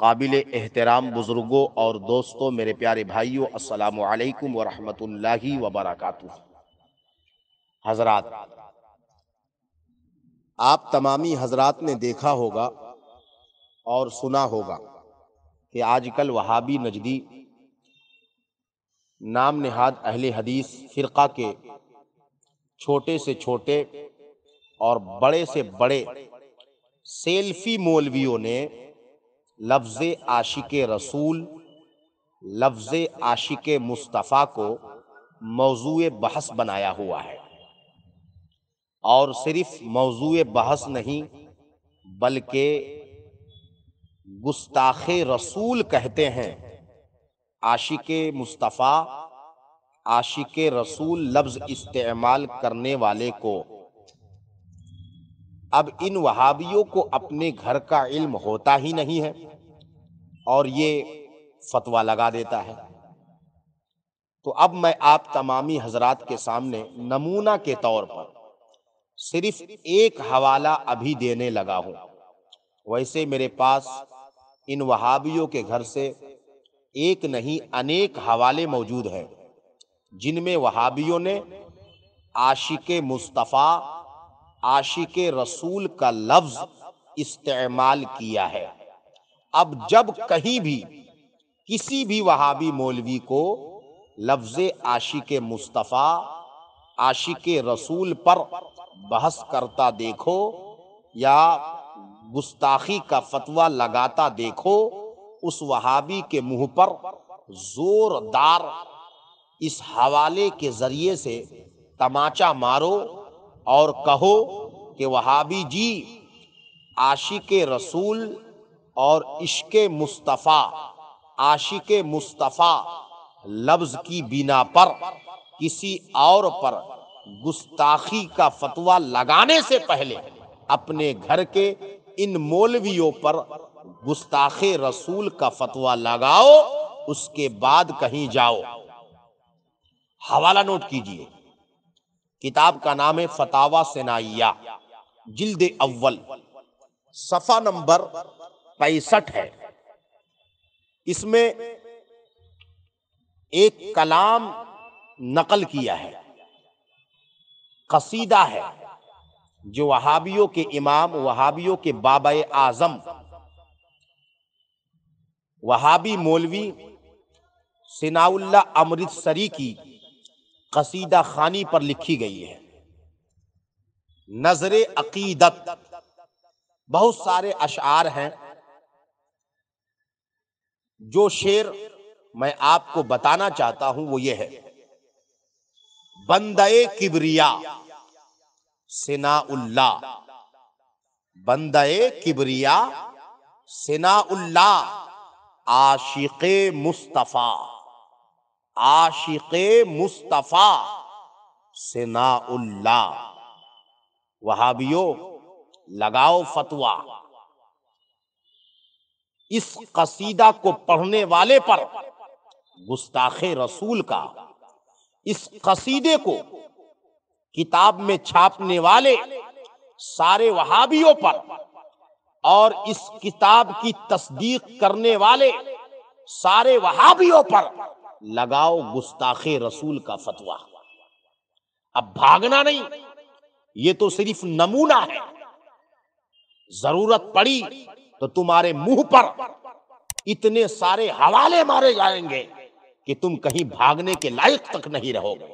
قابل احترام بزرگوں اور دوستوں، میرے پیارے بھائیوں، السلام علیکم ورحمۃ اللہ وبرکاتہ۔ حضرات، آپ تمامی حضرات نے دیکھا ہوگا اور سنا ہوگا کہ آج کل وہابی نجدی نام نہاد اہل حدیث فرقہ کے چھوٹے سے چھوٹے اور بڑے سے بڑے سیلفی مولویوں نے لفظ عاشق رسول، لفظ عاشق مصطفیٰ کو موضوع بحث بنایا ہوا ہے، اور صرف موضوع بحث نہیں بلکہ گستاخ رسول کہتے ہیں عاشق مصطفیٰ، عاشق رسول لفظ استعمال کرنے والے کو۔ اب ان وہابیوں کو اپنے گھر کا علم ہوتا ہی نہیں ہے اور یہ فتویٰ لگا دیتا ہے۔ تو اب میں آپ تمامی حضرات کے سامنے نمونہ کے طور پر صرف ایک حوالہ ابھی دینے لگا ہوں۔ ویسے میرے پاس ان وہابیوں کے گھر سے ایک نہیں انیک حوالے موجود ہیں جن میں وہابیوں نے عاشق مصطفیٰ، عاشق رسول کا لفظ استعمال کیا ہے۔ اب جب کہیں بھی کسی بھی وہابی مولوی کو لفظ عاشق مصطفیٰ، عاشق رسول پر بحث کرتا دیکھو یا گستاخی کا فتویٰ لگاتا دیکھو، اس وہابی کے منہ پر زوردار اس حوالے کے ذریعے سے تماچا مارو اور کہو کہ وہابی جی، عاشق رسول اور عشق مصطفیٰ، عاشق مصطفیٰ لفظ کی بنا پر کسی اور پر گستاخی کا فتویٰ لگانے سے پہلے اپنے گھر کے ان مولویوں پر گستاخ رسول کا فتویٰ لگاؤ، اس کے بعد کہیں جاؤ۔ حوالہ نوٹ کیجئے، کتاب کا نام ہے فتاوی سنائیہ، جلد اول، صفحہ نمبر 65 ہے۔ اس میں ایک کلام نقل کیا ہے، قصیدہ ہے جو وہابیوں کے امام، وہابیوں کے بابا اعظم، وہابی مولوی ثناء اللہ امرتسری کی قصیدہ خوانی پر لکھی گئی ہے۔ نظر عقیدت، بہت سارے اشعار ہیں۔ جو شعر میں آپ کو بتانا چاہتا ہوں وہ یہ ہے: بندہ کبریا ثناء اللہ، بندہ کبریا ثناء اللہ، عاشق مصطفیٰ، عاشق مصطفیٰ ثناء اللہ۔ وہابیوں، لگاؤ فتویٰ۔ اس قصیدہ کو پڑھنے والے پر گستاخ رسول کا، اس قصیدے کو کتاب میں چھاپنے والے سارے وہابیوں پر اور اس کتاب کی تصدیق کرنے والے سارے وہابیوں پر لگاؤ گستاخ رسول کا فتویٰ۔ اب بھاگنا نہیں، یہ تو صرف نمونہ ہے، ضرورت پڑی تو تمہارے منہ پر اتنے سارے حوالے مارے جائیں گے کہ تم کہیں بھاگنے کے لائق تک نہیں رہو گے۔